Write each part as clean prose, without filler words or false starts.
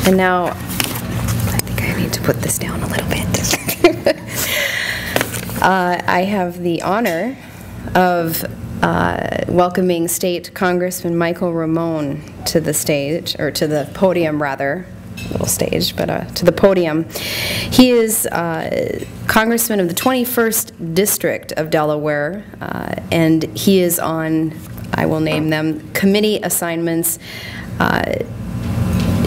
And now, I think I need to put this down a little bit. I have the honor of welcoming State Congressman Michael Ramon to the stage, or to the podium rather, little stage, but to the podium. He is Congressman of the 21st District of Delaware, and he is on, I will name them, committee assignments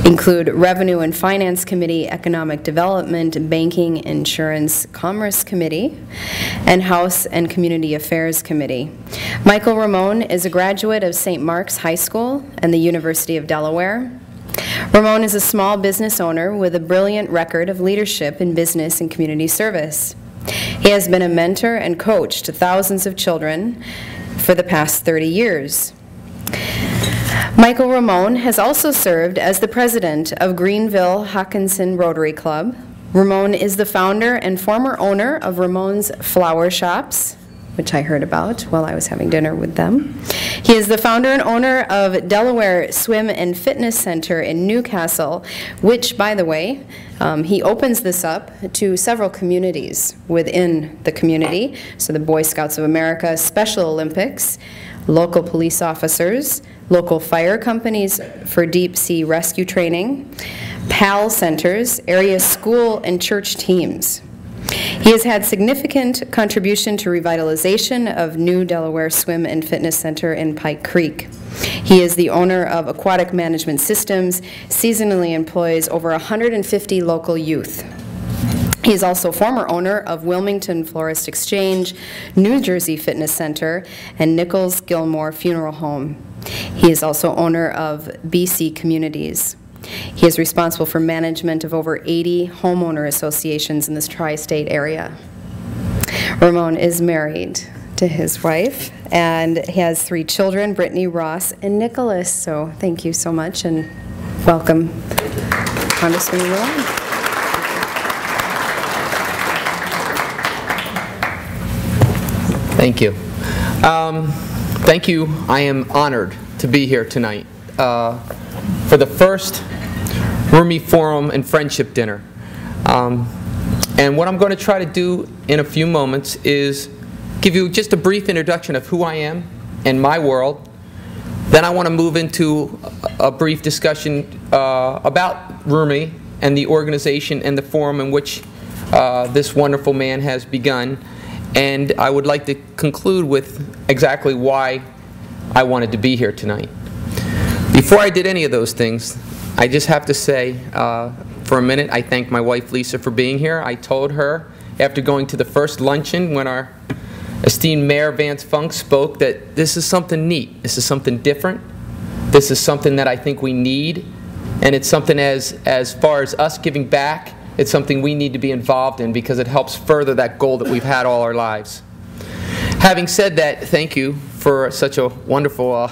include Revenue and Finance Committee, Economic Development, Banking, Insurance, Commerce Committee, and House and Community Affairs Committee. Michael Ramon is a graduate of St. Mark's High School and the University of Delaware. Ramon is a small business owner with a brilliant record of leadership in business and community service. He has been a mentor and coach to thousands of children for the past 30 years. Michael Ramon has also served as the president of Greenville Hawkinson Rotary Club. Ramon is the founder and former owner of Ramon's Flower Shops, which I heard about while I was having dinner with them. He is the founder and owner of Delaware Swim and Fitness Center in Newcastle, which, by the way, he opens this up to several communities within the community. So the Boy Scouts of America, Special Olympics, local police officers, local fire companies for deep sea rescue training, PAL centers, area school and church teams. He has had significant contribution to revitalization of New Delaware Swim and Fitness Center in Pike Creek. He is the owner of Aquatic Management Systems, seasonally employs over 150 local youth. He is also former owner of Wilmington Florist Exchange, New Jersey Fitness Center, and Nichols Gilmore Funeral Home. He is also owner of BC Communities. He is responsible for management of over 80 homeowner associations in this tri-state area. Ramon is married to his wife, and he has 3 children, Brittany, Ross, and Nicholas. So thank you so much, and welcome, Congressman Ramon. Thank you. Thank you. I am honored to be here tonight for the first Rumi Forum and Friendship Dinner. And what I'm going to try to do in a few moments is give you just a brief introduction of who I am and my world. Then I want to move into a brief discussion about Rumi and the organization and the forum in which this wonderful man has begun. And I would like to conclude with exactly why I wanted to be here tonight. Before I did any of those things, I just have to say, for a minute, I thank my wife Lisa for being here. I told her after going to the first luncheon when our esteemed Mayor Vance Funk spoke that this is something neat, this is something different, this is something that I think we need, and it's something as far as us giving back, it's something we need to be involved in because it helps further that goal that we've had all our lives. Having said that, thank you for such a wonderful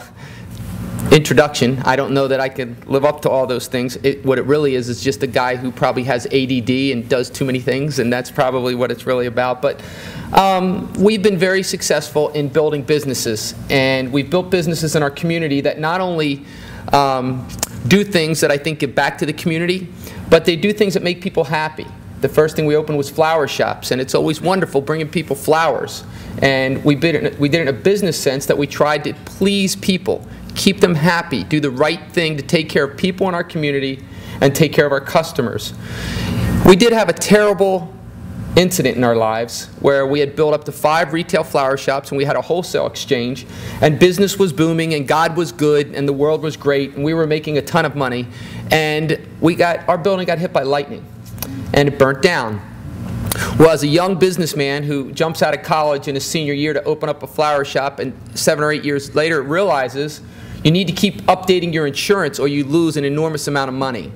introduction. I don't know that I can live up to all those things. What it really is just a guy who probably has ADD and does too many things, and that's probably what it's really about. But we've been very successful in building businesses, and we've built businesses in our community that not only do things that I think give back to the community, but they do things that make people happy. The first thing we opened was flower shops, and it's always wonderful bringing people flowers. And we did it in a business sense that we tried to please people, keep them happy, do the right thing to take care of people in our community and take care of our customers. We did have a terrible incident in our lives where we had built up to 5 retail flower shops and we had a wholesale exchange, and business was booming and God was good and the world was great and we were making a ton of money, and our building got hit by lightning and it burnt down. Well, as a young businessman who jumps out of college in his senior year to open up a flower shop, and 7 or 8 years later realizes you need to keep updating your insurance or you lose an enormous amount of money.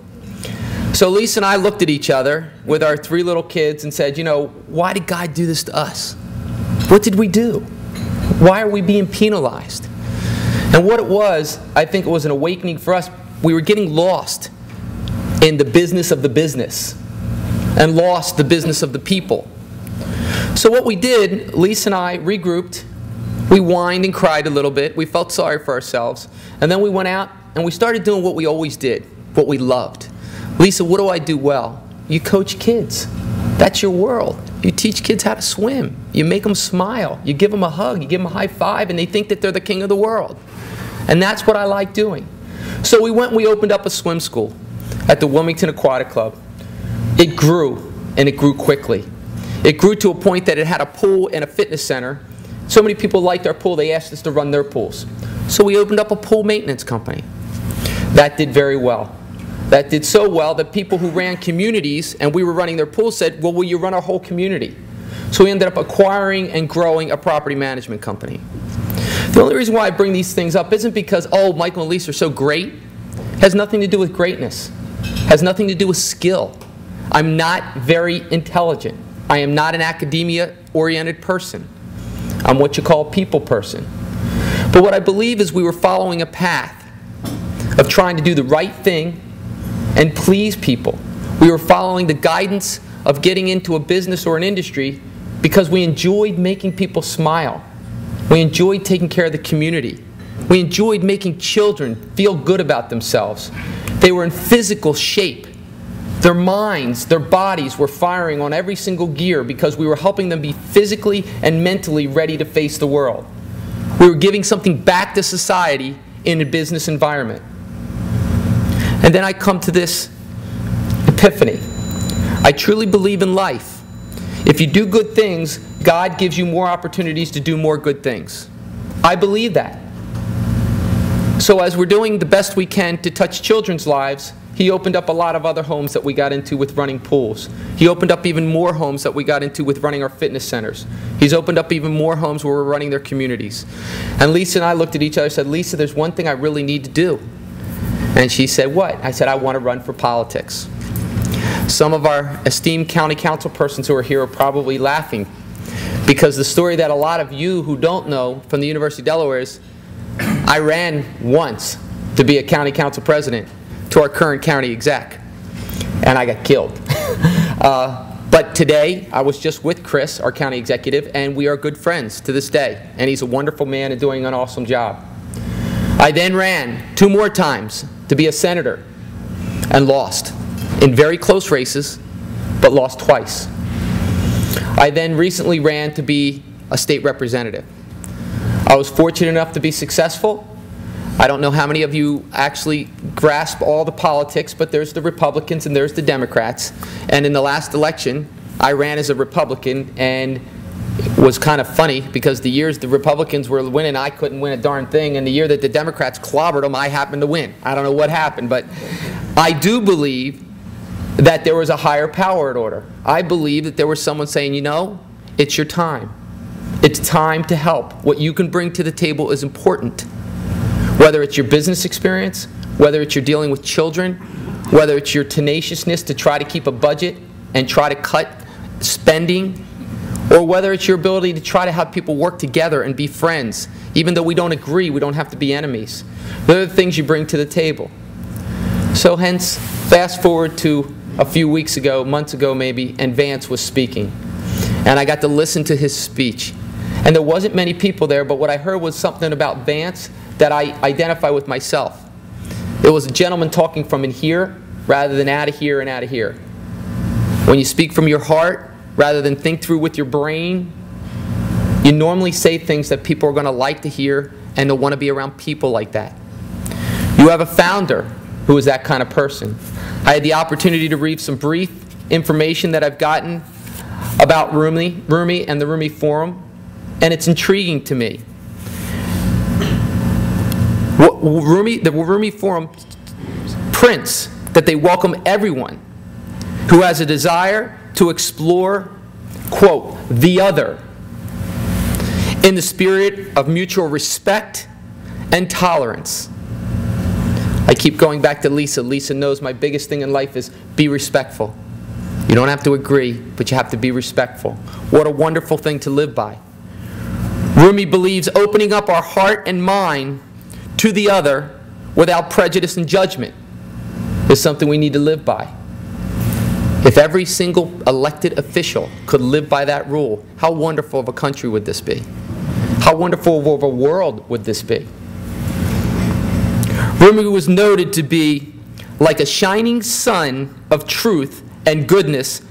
So Lisa and I looked at each other with our 3 little kids and said, you know, why did God do this to us? What did we do? Why are we being penalized? And what it was, I think it was an awakening for us. We were getting lost in the business of the business and lost the business of the people. So what we did, Lisa and I regrouped. We whined and cried a little bit. We felt sorry for ourselves. And then we went out and we started doing what we always did, what we loved. Lisa, what do I do well? You coach kids. That's your world. You teach kids how to swim. You make them smile. You give them a hug. You give them a high five, and they think that they're the king of the world. And that's what I like doing. So we went and we opened up a swim school at the Wilmington Aquatic Club. It grew, and it grew quickly. It grew to a point that it had a pool and a fitness center. So many people liked our pool, they asked us to run their pools. So we opened up a pool maintenance company. That did very well. That did so well that people who ran communities and we were running their pools said, well, will you run our whole community? So we ended up acquiring and growing a property management company. The only reason why I bring these things up isn't because, oh, Michael and Lisa are so great. It has nothing to do with greatness. It has nothing to do with skill. I'm not very intelligent. I am not an academia-oriented person. I'm what you call a people person. But what I believe is we were following a path of trying to do the right thing and please people. We were following the guidance of getting into a business or an industry because we enjoyed making people smile. We enjoyed taking care of the community. We enjoyed making children feel good about themselves. They were in physical shape. Their minds, their bodies were firing on every single gear because we were helping them be physically and mentally ready to face the world. We were giving something back to society in a business environment. And then I come to this epiphany. I truly believe in life. If you do good things, God gives you more opportunities to do more good things. I believe that. So as we're doing the best we can to touch children's lives, He opened up a lot of other homes that we got into with running pools. He opened up even more homes that we got into with running our fitness centers. He's opened up even more homes where we're running their communities. And Lisa and I looked at each other and said, Lisa, there's one thing I really need to do. And she said, what? I said, I want to run for politics. Some of our esteemed county council persons who are here are probably laughing because the story that a lot of you who don't know from the University of Delaware is I ran once to be a county council president to our current county exec, and I got killed. But today, I was just with Chris, our county executive, and we are good friends to this day, and he's a wonderful man and doing an awesome job. I then ran 2 more times to be a senator and lost in very close races, but lost twice. I then recently ran to be a state representative. I was fortunate enough to be successful. I don't know how many of you actually grasp all the politics, but there's the Republicans and there's the Democrats. And in the last election, I ran as a Republican, and it was kind of funny because the years the Republicans were winning, I couldn't win a darn thing, and the year that the Democrats clobbered them, I happened to win. I don't know what happened, but I do believe that there was a higher power at order. I believe that there was someone saying, you know, it's your time. It's time to help. What you can bring to the table is important. Whether it's your business experience, whether it's you're dealing with children, whether it's your tenaciousness to try to keep a budget and try to cut spending, or whether it's your ability to try to have people work together and be friends. Even though we don't agree, we don't have to be enemies. Those are the things you bring to the table. So hence, fast forward to a few weeks ago, months ago maybe, and Vance was speaking. And I got to listen to his speech. And there wasn't many people there, but what I heard was something about Vance that I identify with myself. It was a gentleman talking from in here rather than out of here and out of here. When you speak from your heart rather than think through with your brain, you normally say things that people are going to like to hear, and they'll want to be around people like that. You have a founder who is that kind of person. I had the opportunity to read some brief information that I've gotten about Rumi and the Rumi Forum, and it's intriguing to me. The Rumi Forum prints that they welcome everyone who has a desire to explore, quote, the other, in the spirit of mutual respect and tolerance. I keep going back to Lisa. Lisa knows my biggest thing in life is be respectful. You don't have to agree, but you have to be respectful. What a wonderful thing to live by. Rumi believes opening up our heart and mind to the other without prejudice and judgment is something we need to live by. If every single elected official could live by that rule, how wonderful of a country would this be? How wonderful of a world would this be? Rumi was noted to be like a shining sun of truth and goodness